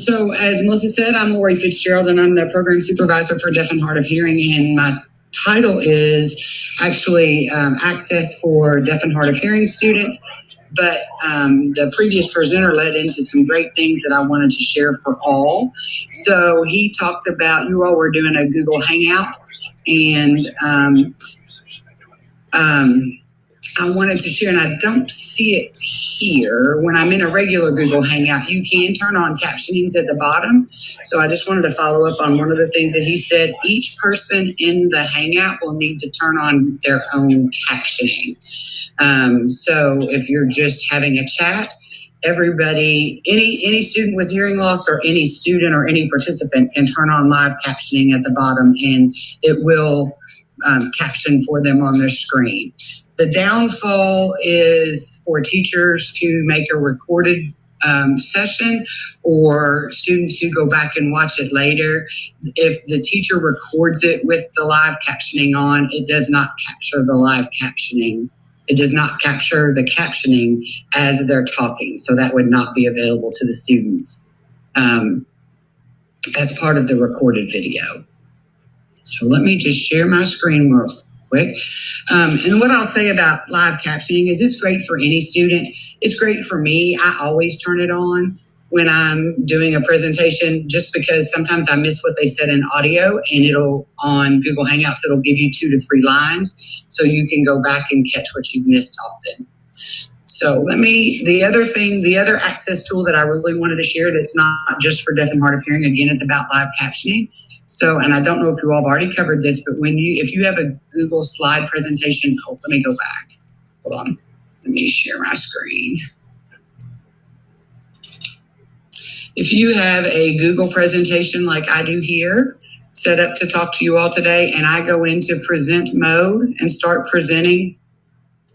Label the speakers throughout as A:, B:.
A: So as Melissa said, I'm Lori Fitzgerald, and I'm the program supervisor for Deaf and Hard of Hearing, and my title is actually Access for Deaf and Hard of Hearing students. But the previous presenter led into some great things that I wanted to share for all. So he talked about, you all were doing a Google Hangout, and I wanted to share, and I don't see it here. When I'm in a regular Google Hangout, you can turn on captionings at the bottom. So I just wanted to follow up on one of the things that he said. Each person in the Hangout will need to turn on their own captioning. So if you're just having a chat, everybody, any student with hearing loss or any student or any participant can turn on live captioning at the bottom, and it will caption for them on their screen. The downfall is for teachers to make a recorded session or students who go back and watch it later. If the teacher records it with the live captioning on, it does not capture the live captioning. It does not capture the captioning as they're talking. So that would not be available to the students as part of the recorded video. So let me just share my screen real quick. And what I'll say about live captioning is it's great for any student. It's great for me. I always turn it on when I'm doing a presentation, just because sometimes I miss what they said in audio, and it'll, on Google Hangouts, it'll give you 2 to 3 lines, so you can go back and catch what you've missed often. So the other access tool that I really wanted to share that's not just for deaf and hard of hearing, again, it's about live captioning. So, and I don't know if you all have already covered this, but if you have a Google slide presentation, let me go back. Hold on. Let me share my screen. If you have a Google presentation like I do here, set up to talk to you all today, and I go into present mode and start presenting,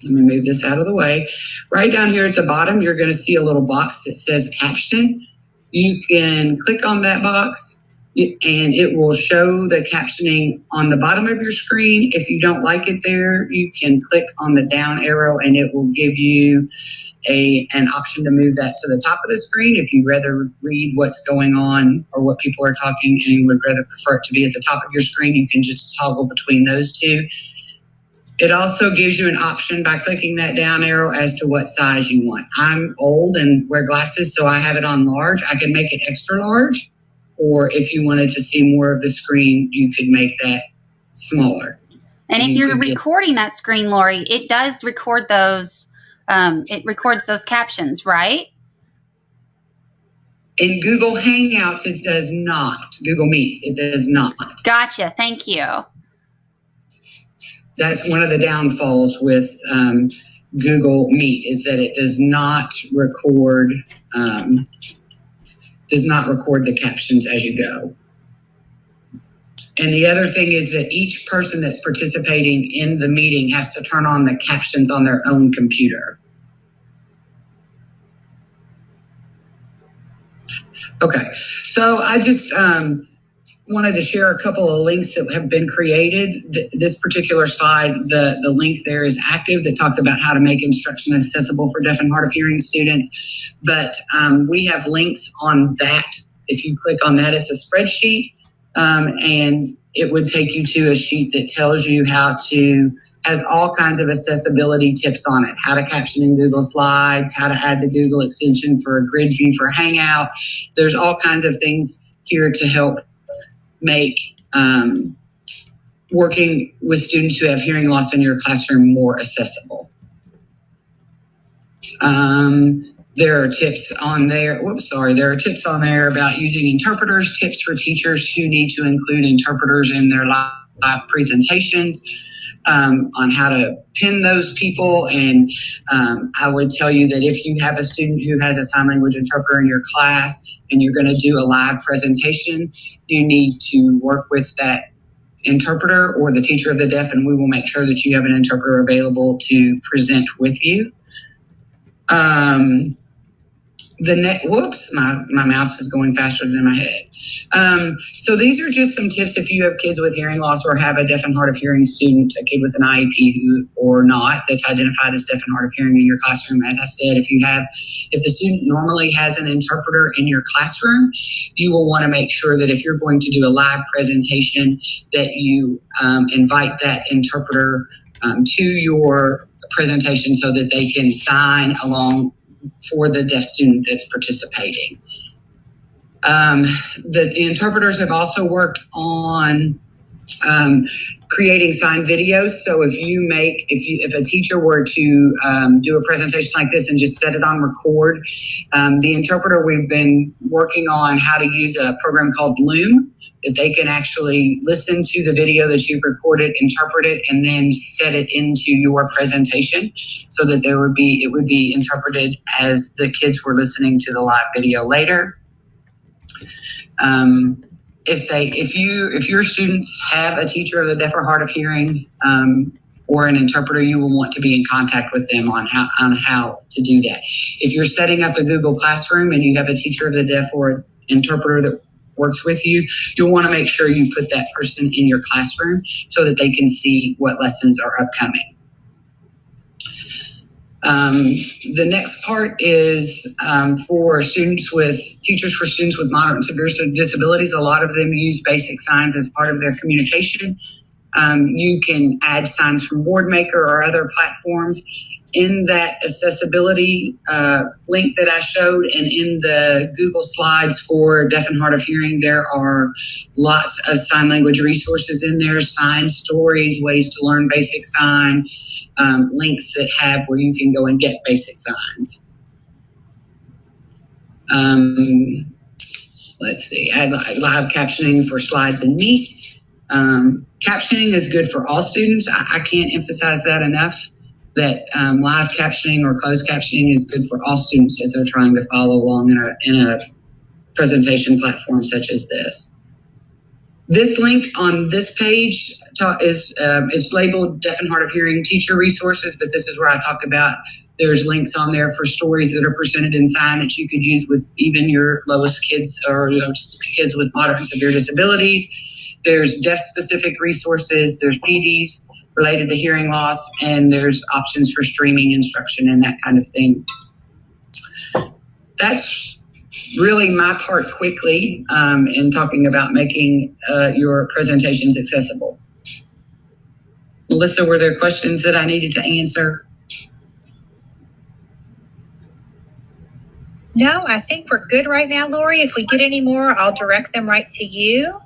A: let me move this out of the way. Right down here at the bottom, you're going to see a little box that says caption. You can click on that box, and it will show the captioning on the bottom of your screen. If you don't like it there, you can click on the down arrow, and it will give you an option to move that to the top of the screen. If you'd rather read what's going on or what people are talking and you would rather prefer it to be at the top of your screen, you can just toggle between those two. It also gives you an option by clicking that down arrow as to what size you want. I'm old and wear glasses, so I have it on large. I can make it extra large. Or if you wanted to see more of the screen, you could make that smaller.
B: And if you're recording that screen, Lori, it does record those, it records those captions, right?
A: In Google Hangouts, it does not. Google Meet, it does not.
B: Gotcha. Thank you.
A: That's one of the downfalls with Google Meet, is that it does not record the captions as you go. And the other thing is that each person that's participating in the meeting has to turn on the captions on their own computer. Okay, so I just wanted to share a couple of links that have been created. This particular slide, the link there is active that talks about how to make instruction accessible for deaf and hard of hearing students. But we have links on that. If you click on that, it's a spreadsheet, and it would take you to a sheet that tells you has all kinds of accessibility tips on it, how to caption in Google Slides, how to add the Google extension for a grid view for Hangout. There's all kinds of things here to help make working with students who have hearing loss in your classroom more accessible. There are tips on there. There are tips on there about using interpreters, tips for teachers who need to include interpreters in their live presentations, on how to pin those people. And I would tell you that if you have a student who has a sign language interpreter in your class and you're going to do a live presentation, you need to work with that interpreter or the teacher of the deaf, and we will make sure that you have an interpreter available to present with you. Whoops, my mouse is going faster than my head. So these are just some tips if you have kids with hearing loss or have a deaf and hard of hearing student, a kid with an IEP or not, that's identified as deaf and hard of hearing in your classroom. As I said, if the student normally has an interpreter in your classroom, you will want to make sure that if you're going to do a live presentation, that you invite that interpreter to your presentation so that they can sign along for the deaf student that's participating. The interpreters have also worked on creating signed videos. So if a teacher were to do a presentation like this and just set it on record, the interpreter, we've been working on how to use a program called Loom, that they can actually listen to the video that you've recorded, interpret it, and then set it into your presentation so that it would be interpreted as the kids were listening to the live video later. If your students have a teacher of the deaf or hard of hearing or an interpreter, you will want to be in contact with them on how to do that. If you're setting up a Google Classroom and you have a teacher of the deaf or interpreter that works with you, you'll want to make sure you put that person in your classroom so that they can see what lessons are upcoming. The next part is for teachers for students with moderate and severe disabilities. A lot of them use basic signs as part of their communication. You can add signs from Boardmaker or other platforms. In that accessibility link that I showed and in the Google Slides for deaf and hard of hearing, there are lots of sign language resources in there, sign stories, ways to learn basic sign, links that have where you can go and get basic signs. Let's see, add live captioning for slides and Meet. Captioning is good for all students. I can't emphasize that enough, that live captioning or closed captioning is good for all students as they're trying to follow along in a presentation platform such as this. This link on this page it's labeled Deaf and Hard of Hearing Teacher Resources, but this is where I talk about there's links on there for stories that are presented in sign that you could use with even your lowest kids or kids with moderate and severe disabilities. There's deaf-specific resources, there's PDs related to hearing loss, and there's options for streaming instruction and that kind of thing. That's really my part quickly in talking about making your presentations accessible. Melissa, were there questions that I needed to answer?
C: No, I think we're good right now, Lori. If we get any more, I'll direct them right to you.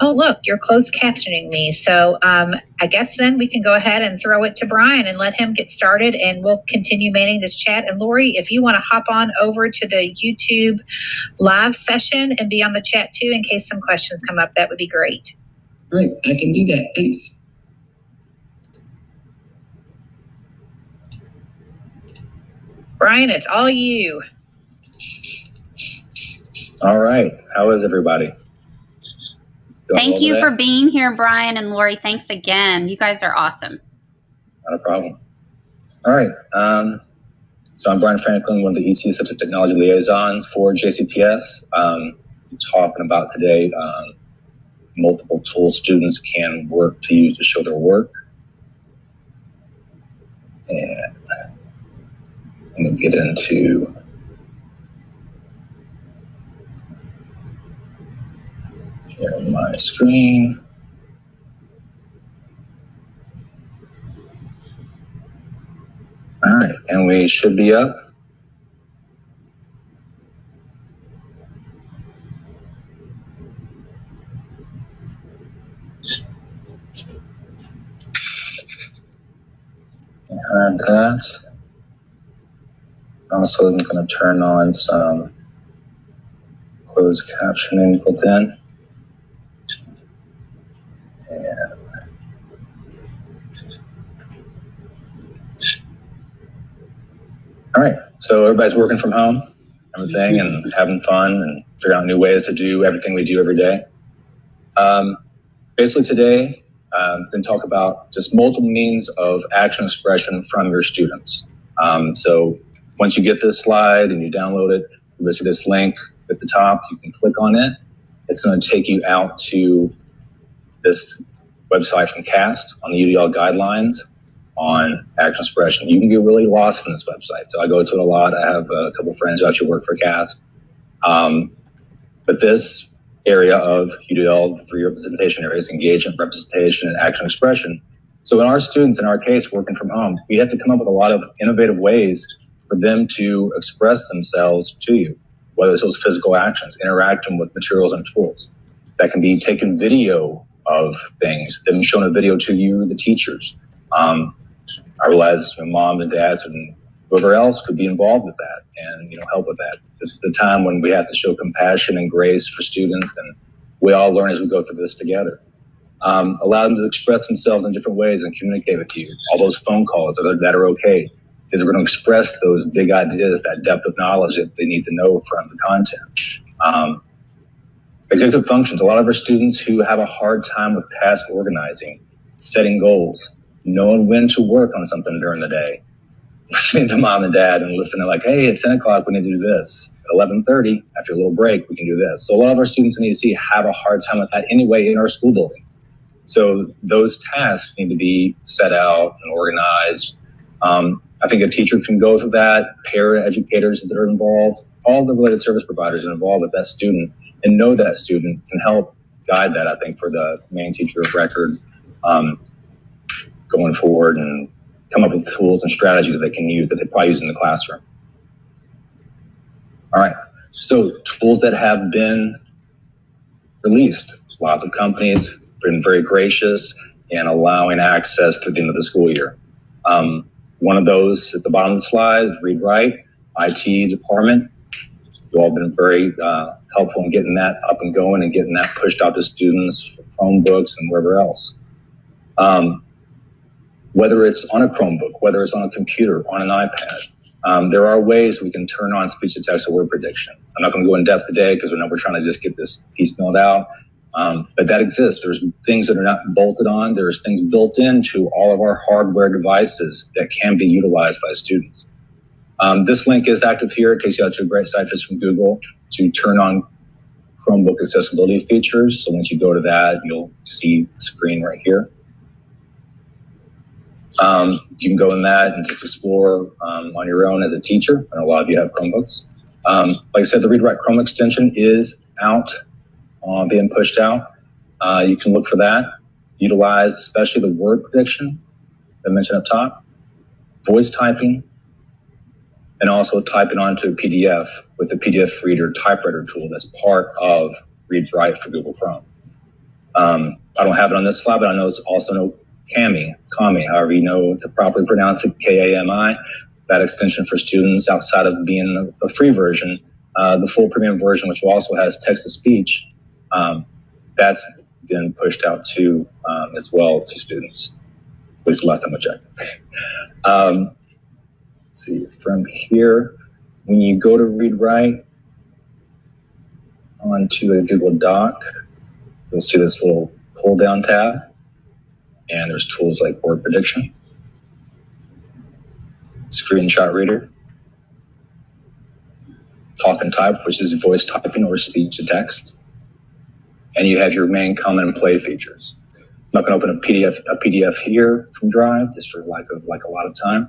C: Oh, look, you're closed captioning me. So I guess then we can go ahead and throw it to Brian and let him get started, and we'll continue manning this chat. And Lori, if you want to hop on over to the YouTube live session and be on the chat too, in case some questions come up, that would be great.
A: Great, I can do that. Thanks.
C: Brian, it's all you.
D: All right. How is everybody?
B: Thank you for being here, Brian and Lori. Thanks again. You guys are awesome.
D: Not a problem. All right. So I'm Brian Franklin, one of the EC Assistive Technology Liaison for JCPS. Talking about today multiple tools students can work to use to show their work. And I'm going to get into sharing my screen. All right, and we should be up. And that. Also, I'm going to turn on some closed captioning built in. All right, so everybody's working from home, everything, and having fun and figuring out new ways to do everything we do every day. Basically today, I'm going to talk about just multiple means of action expression from your students. So Once you get this slide and you download it, you'll see this link at the top. You can click on it. It's going to take you out to this website from CAST on the UDL guidelines on action expression. You can get really lost in this website. So I go to it a lot. I have a couple friends who actually work for CAST. But this area of UDL, the three representation areas, engagement, representation, and action expression. So in our students, in our case, working from home, we have to come up with a lot of innovative ways for them to express themselves to you, whether it's those physical actions, interacting with materials and tools. That can be taking video of things, them showing a video to you, the teachers. I realize mom and dads and whoever else could be involved with that and help with that. This is the time when we have to show compassion and grace for students, and we all learn as we go through this together. Allow them to express themselves in different ways and communicate with you. All those phone calls that are okay, because we're going to express those big ideas, that depth of knowledge that they need to know from the content. Executive functions. A lot of our students who have a hard time with task organizing, setting goals, knowing when to work on something during the day, listening to mom and dad and listening like, hey, at 10 o'clock, we need to do this. At 11:30, after a little break, we can do this. So a lot of our students in EC have a hard time with that anyway in our school buildings. So those tasks need to be set out and organized. I think a teacher can go through that, para-educators that are involved, all the related service providers are involved with that student and know that student can help guide that, I think, for the main teacher of record going forward and come up with tools and strategies that they can use that they probably use in the classroom. All right, so tools that have been released. Lots of companies have been very gracious in allowing access through the end of the school year. One of those at the bottom of the slide is Readwrite, IT department. You've all been very helpful in getting that up and going and getting that pushed out to students for Chromebooks and wherever else. Whether it's on a Chromebook, whether it's on a computer, on an iPad, there are ways we can turn on speech-to-text or word prediction. I'm not going to go in depth today because we're trying to just get this piece milled out. But that exists. There's things that are not bolted on. There's things built into all of our hardware devices that can be utilized by students. This link is active here. It takes you out to a great site just from Google to turn on Chromebook accessibility features. So once you go to that, you'll see the screen right here. You can go in that and just explore on your own as a teacher. I know a lot of you have Chromebooks. Like I said, the Readwrite Chrome extension is out, being pushed out. You can look for that. Utilize especially the word prediction that I mentioned up top, voice typing, and also typing onto a PDF with the PDF reader typewriter tool that's part of Readwrite for Google Chrome. I don't have it on this slide, but I know it's also Kami, however you know to properly pronounce it, Kami. That extension for students outside of being a free version, the full premium version, which also has text-to-speech, that's been pushed out too as well to students, at least the last time I checked. Let's see, from here, when you go to Readwrite onto a Google Doc, you'll see this little pull-down tab. And there's tools like word prediction, screenshot reader, talk and type, which is voice typing or speech to text. And you have your main comment and play features. I'm not going to open a PDF here from Drive just for like a lot of time.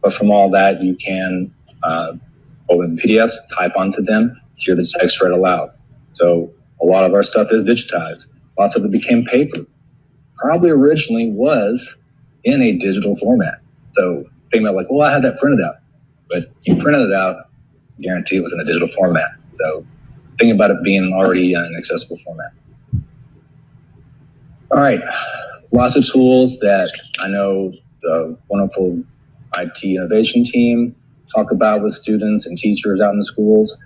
D: But from all that, you can open PDFs, type onto them, hear the text read aloud. So a lot of our stuff is digitized. Lots of it became paper. Probably originally was in a digital format. So think about like, well, I had that printed out, but you printed it out, guarantee it was in a digital format. So think about it being already in an accessible format. All right, lots of tools that I know the wonderful IT innovation team talk about with students and teachers out in the schools.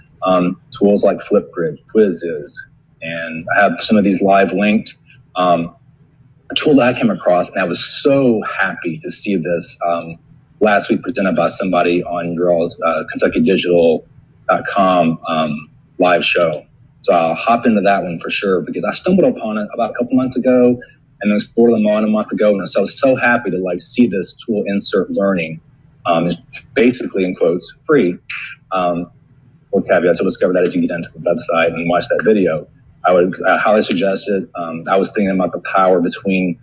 D: Tools like Flipgrid Quizzes, and I have some of these live linked. A tool that I came across, and I was so happy to see this last week presented by somebody on your all's KentuckyDigital.com live show. So I'll hop into that one for sure because I stumbled upon it about a couple months ago and explored them on a month ago. And so I was so happy to like see this tool, Insert Learning, It's basically, in quotes, free. With caveats, you'll discover that as you get into the website and watch that video. I would highly suggest it. I was thinking about the power between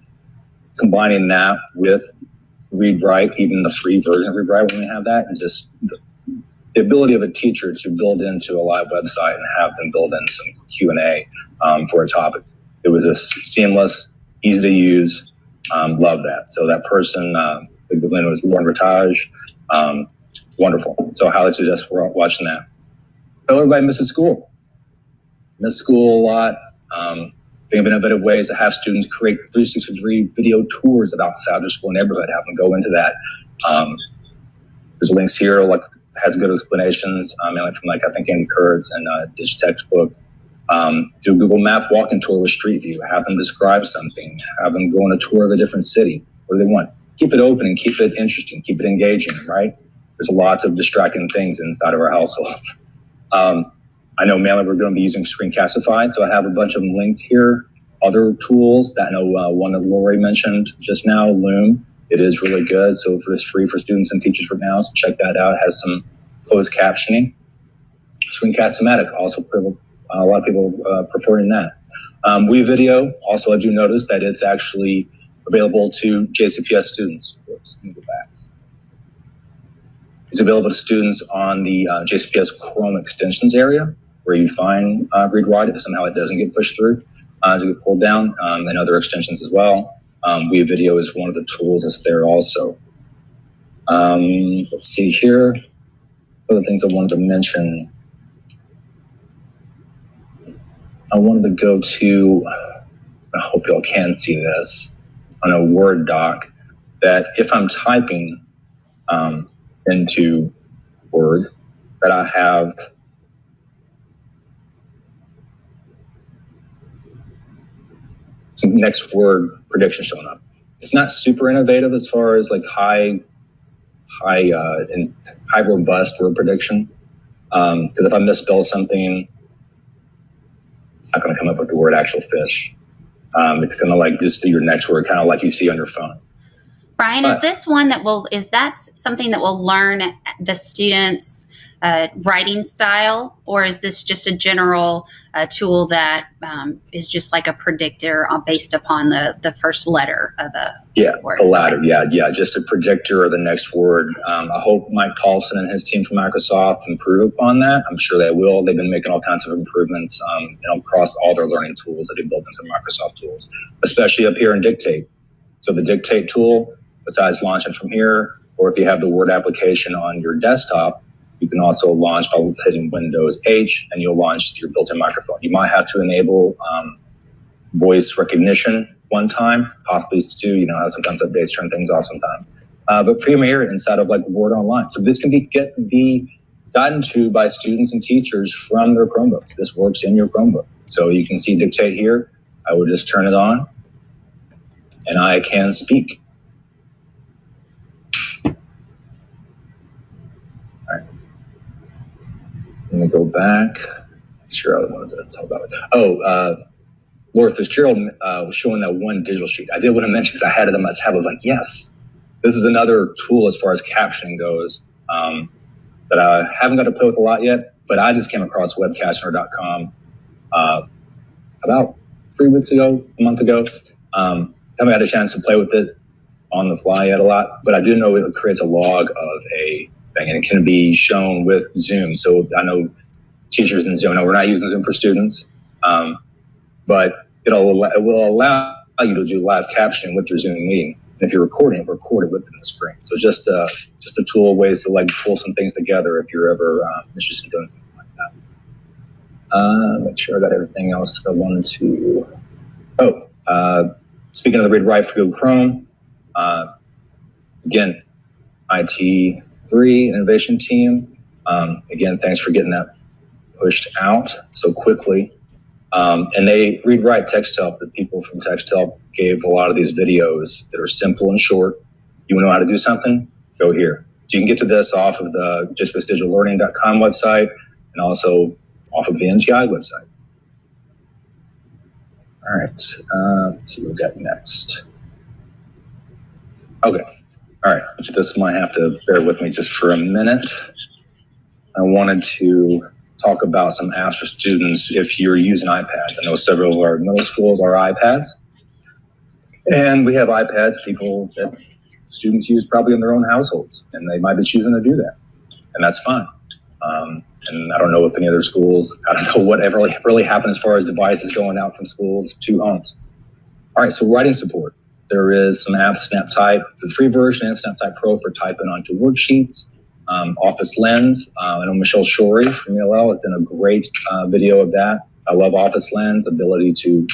D: combining that with Readwrite, even the free version of Readwrite when we have that, and just the ability of a teacher to build into a live website and have them build in some Q&A for a topic. It was just seamless, easy to use. Love that. So that person, the name was Lauren Ratage. Wonderful. So I highly suggest we're watching that. So everybody misses school. Miss school a lot. Think of innovative ways to have students create 360-degree video tours of outside their school neighborhood. Have them go into that. There's links here, like has good explanations, mainly from I think Andy Kurtz and Dish Textbook. Do a Google Map walking tour with Street View. Have them describe something. Have them go on a tour of a different city. What do they want? Keep it open and keep it interesting. Keep it engaging, right? There's lots of distracting things inside of our households. I know mainly we're going to be using Screencastify, so I have a bunch of them linked here. Other tools that I know one that Lori mentioned just now, Loom. It is really good, so it's free for students and teachers right now, so check that out. It has some closed captioning. Screencast-O-Matic, also a lot of people preferring that. WeVideo, also I do notice that it's actually available to JCPS students. Oops, let me go back. It's available to students on the JCPS Chrome extensions area, where you find Readwrite if somehow it doesn't get pushed through to get pulled down, and other extensions as well. WeVideo is one of the tools that's there also. Let's see here. Other things I wanted to mention. I wanted to go to, I hope y'all can see this, on a Word doc, that if I'm typing into Word, that I have some next word prediction showing up. It's not super innovative as far as like high robust word prediction. Because if I misspell something, it's not going to come up with the word actual fish. It's going to like just do your next word, kind of like you see on your phone.
B: Brian, is this one that is that something that will learn the students' writing style, or is this just a general tool that is just like a predictor based upon the first letter of a word?
D: The latter. Yeah, just a predictor of the next word. I hope Mike Carlson and his team from Microsoft improve upon that. I'm sure they will. They've been making all kinds of improvements across all their learning tools that they built into Microsoft tools, especially up here in Dictate. So the Dictate tool, besides launching from here, or if you have the Word application on your desktop, you can also launch by hitting Windows H, and you'll launch your built-in microphone. You might have to enable voice recognition one time, possibly two. How sometimes updates turn things off sometimes. But from here, inside of like Word Online. So this can be gotten to by students and teachers from their Chromebooks. This works in your Chromebook. So you can see Dictate here. I would just turn it on, and I can speak. Let me go back. Sure, I wanted to talk about it. Laura Fitzgerald was showing that one digital sheet. I did want to mention because I had it on my tab. I was like, yes, this is another tool as far as captioning goes that I haven't got to play with a lot yet, but I just came across webcaster.com about 3 weeks ago, a month ago. Haven't had a chance to play with it on the fly yet a lot, but I do know it creates a log of a thing, and it can be shown with Zoom. So I know teachers in Zoom, we're not using Zoom for students, but it will allow you to do live captioning with your Zoom meeting. And if you're recording, record it within the screen. So just a tool, ways to like pull some things together if you're ever interested in doing something like that. Make sure I got everything else I wanted to. Speaking of the Readwrite for Google Chrome, again, IT3 innovation team. Again, thanks for getting that pushed out so quickly. And they Readwrite TextHelp. The people from TextHelp gave a lot of these videos that are simple and short. You want to know how to do something? Go here. So you can get to this off of the justbestdigitallearning.com website and also off of the NTI website. All right. Let's see what we got next. Okay. All right, this might have to bear with me just for a minute. I wanted to talk about some apps for students if you're using iPads. I know several of our middle schools are iPads. And we have iPads that students use probably in their own households, and they might be choosing to do that. And that's fine. And I don't know if any other schools, I don't know what really happened as far as devices going out from schools to homes. All right, so writing support. There is some apps, SnapType, the free version, and SnapType Pro for typing onto worksheets. Office Lens. I know Michelle Shorey from ELL has done a great video of that. I love Office Lens, ability to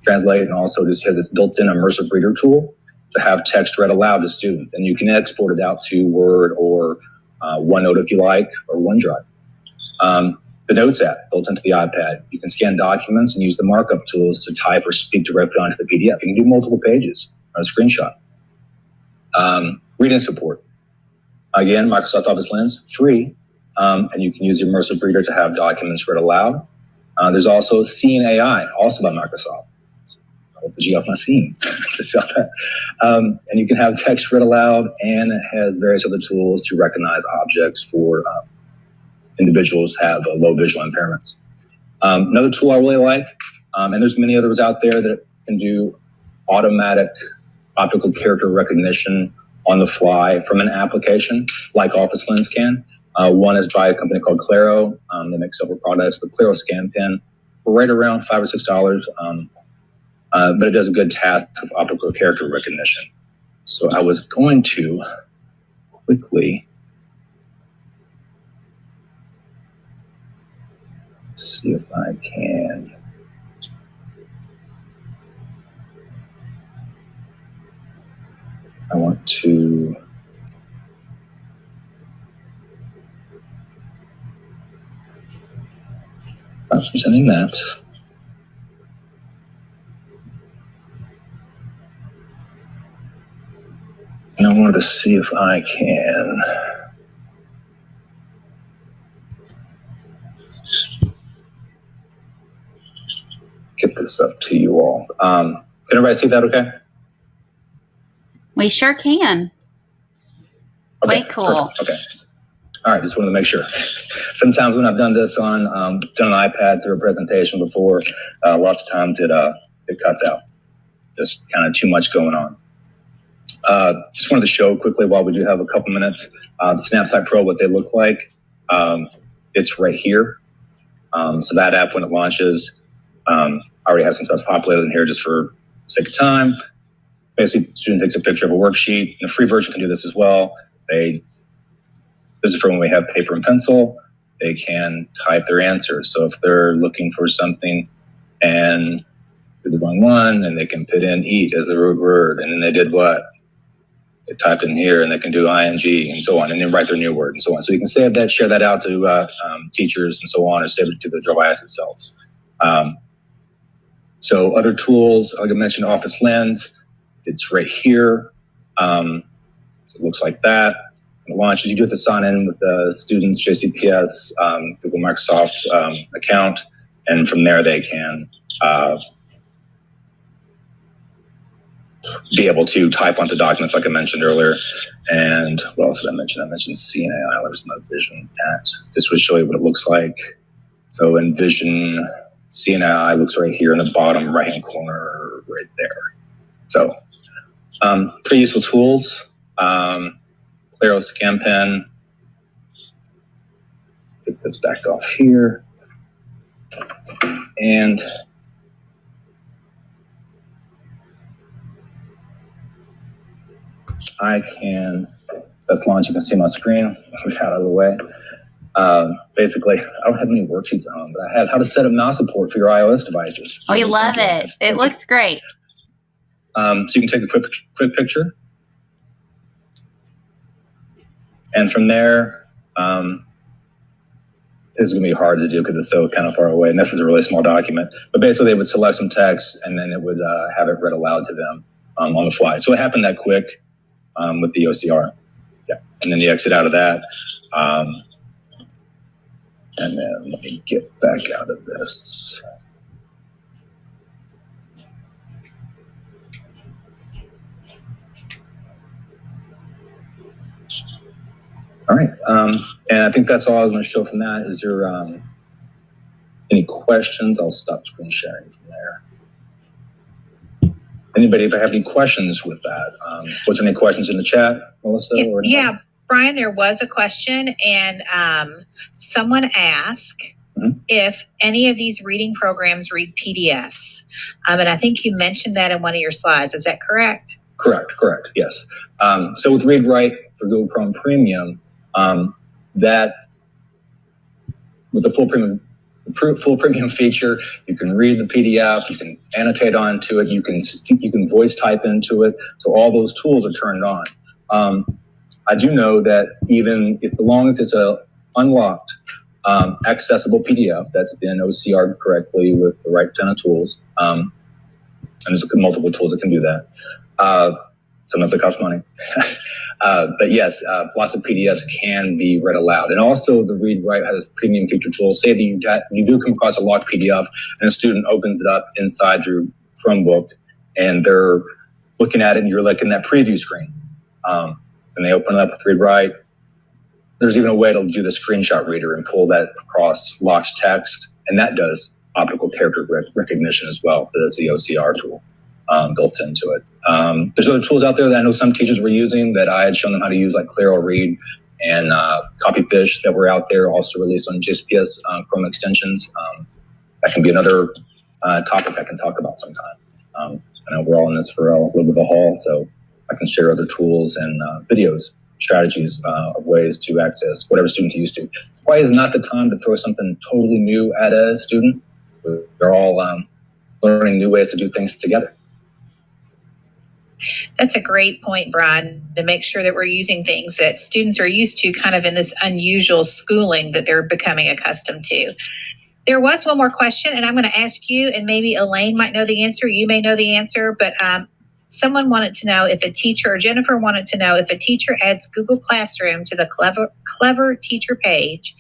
D: translate, and also just has this built-in immersive reader tool to have text read aloud to students. And you can export it out to Word or OneNote if you like, or OneDrive. The Notes app built into the iPad. You can scan documents and use the markup tools to type or speak directly onto the PDF. You can do multiple pages on a screenshot. Reading support. Again, Microsoft Office Lens, free, and you can use the immersive reader to have documents read aloud. There's also Seeing AI, also by Microsoft. I hope the G off my scene. And you can have text read aloud, and it has various other tools to recognize objects for individuals who have low visual impairments. Another tool I really like, and there's many others out there that can do automatic optical character recognition on the fly from an application like Office Lens can. One is by a company called Claro. They make several products, but Claro Scan Pen for right around $5 or $6. But it does a good task of optical character recognition. So I was going to quickly see if I can. I want to presenting that. And I wanted to see if I can get this up to you all. Can everybody see that okay?
B: We sure can.
D: Okay,
B: way cool.
D: perfect. Okay. All right, just wanted to make sure. Sometimes when I've done this on done an iPad through a presentation before, lots of times it cuts out. Just kind of too much going on. Just wanted to show quickly while we do have a couple minutes, the SnapType Pro, what they look like. It's right here. So that app, when it launches, I already have some stuff populated in here just for sake of time. Basically, the student takes a picture of a worksheet. And the free version can do this as well. This is for when we have paper and pencil. They can type their answers. So if they're looking for something and they're the wrong one, and they can put in eat as a root word, and then they did what? They typed in here, and they can do ing and so on, and then write their new word and so on. So you can save that, share that out to teachers and so on, or save it to the device itself. So other tools, like I mentioned, Office Lens, it's right here. So it looks like that. When it launches, you do have to sign in with the student's JCPS, Google Microsoft account, and from there they can be able to type onto documents like I mentioned earlier. And what else did I mention? I mentioned Seeing AI. There's my vision at. This would show you what it looks like. So Envision, Seeing AI looks right here in the bottom right-hand corner right there. So pretty useful tools. Claro Scan Pen. Get this back off here. And I can, that's launch, you can see my screen, get out of the way. Basically, I don't have any worksheets on, but I have how to set up mouse support for your iOS devices.
B: We love it. It looks great.
D: So you can take a quick picture. And from there, this is going to be hard to do because it's so kind of far away. And this is a really small document. But basically, they would select some text, and then it would have it read aloud to them on the fly. So it happened that quick with the OCR. Yeah. And then you exit out of that. And then let me get back out of this. All right. And I think that's all I was going to show from that. Is there any questions? I'll stop screen sharing from there. Anybody, if I have any questions with that? Was there any questions in the chat, Melissa? Or
C: yeah, Brian, there was a question, and someone asked if any of these reading programs read PDFs. And I think you mentioned that in one of your slides. Is that correct?
D: Correct, yes. So with Readwrite for Google Chrome Premium, that with the full premium feature, you can read the PDF, you can annotate onto it, you can voice type into it. So all those tools are turned on. I do know that even if, as long as it's a unlocked, accessible PDF that's been OCR'd correctly with the right kind of tools, and there's multiple tools that can do that. Sometimes it costs money. But yes, lots of PDFs can be read aloud. And also the Readwrite has premium feature tools. Say that you do come across a locked PDF and a student opens it up inside your Chromebook and they're looking at it and you're looking at that preview screen. And they open it up with Readwrite. There's even a way to do the screenshot reader and pull that across locked text. And that does optical character recognition as well. That's the OCR tool. Built into it. There's other tools out there that I know some teachers were using that I had shown them how to use, like Claro Read and Copyfish, that were out there, also released on JCPS Chrome extensions. That can be another topic I can talk about sometime. I know we're all in this for a little bit of a haul, so I can share other tools and videos, strategies of ways to access whatever student's used to. Why is not the time to throw something totally new at a student? They're all learning new ways to do things together.
C: That's a great point, Brian, to make sure that we're using things that students are used to kind of in this unusual schooling that they're becoming accustomed to. There was one more question, and I'm going to ask you, and maybe Elaine might know the answer. You may know the answer, but someone wanted to know if a teacher, or Jennifer wanted to know if a teacher adds Google Classroom to the Clever teacher page,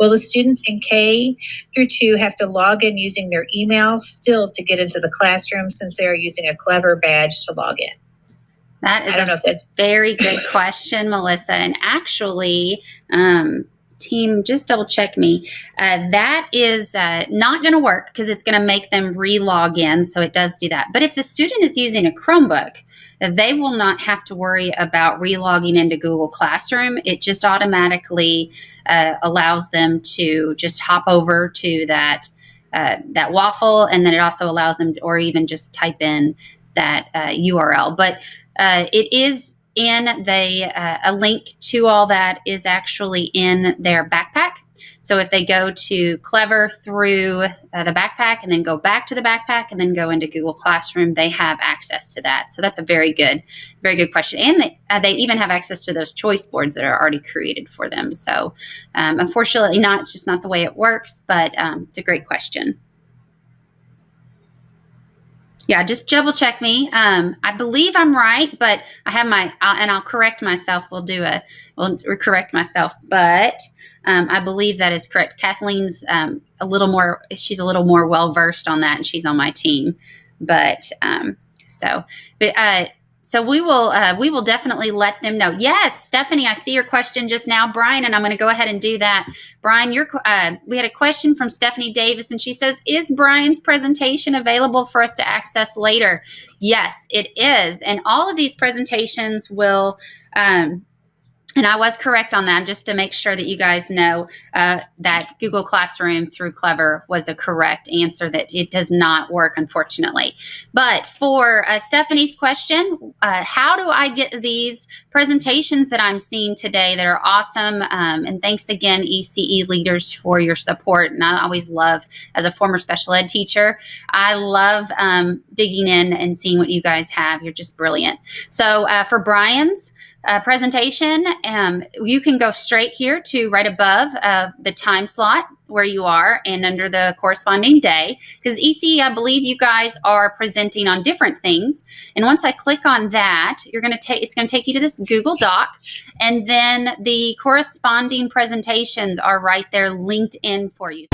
C: will the students in K through 2 have to log in using their email still to get into the classroom since they are using a Clever badge to log in?
B: That is a very good question, Melissa. And actually, team, just double check me. That is not going to work because it's going to make them re-log in. So it does do that. But if the student is using a Chromebook, they will not have to worry about re-logging into Google Classroom. It just automatically allows them to just hop over to that waffle, and then it also allows them to, or even just type in that URL. But it is in a link to all that is actually in their backpack. So if they go to Clever through the backpack and then go back to the backpack and then go into Google Classroom, they have access to that. So that's a very good question. And they even have access to those choice boards that are already created for them. So unfortunately, it's just not the way it works, but it's a great question. Yeah, just double check me. I believe I'm right, but I have and I'll correct myself. We'll correct myself, but I believe that is correct. Kathleen's she's a little more well-versed on that, and she's on my team. So we will definitely let them know. Yes, Stephanie, I see your question just now, Brian, and I'm going to go ahead and do that. Brian, we had a question from Stephanie Davis, and she says, is Brian's presentation available for us to access later? Yes, it is. And all of these presentations will, and I was correct on that, just to make sure that you guys know that Google Classroom through Clever was a correct answer, that it does not work, unfortunately. But for Stephanie's question, how do I get these presentations that I'm seeing today that are awesome? And thanks again, ECE leaders, for your support. And I always love, as a former special ed teacher, I love digging in and seeing what you guys have. You're just brilliant. So for Brian's presentation, you can go straight here to right above the time slot where you are and under the corresponding day, because ECE, I believe you guys are presenting on different things. And once I click on that, it's going to take you to this Google Doc, and then the corresponding presentations are right there linked in for you.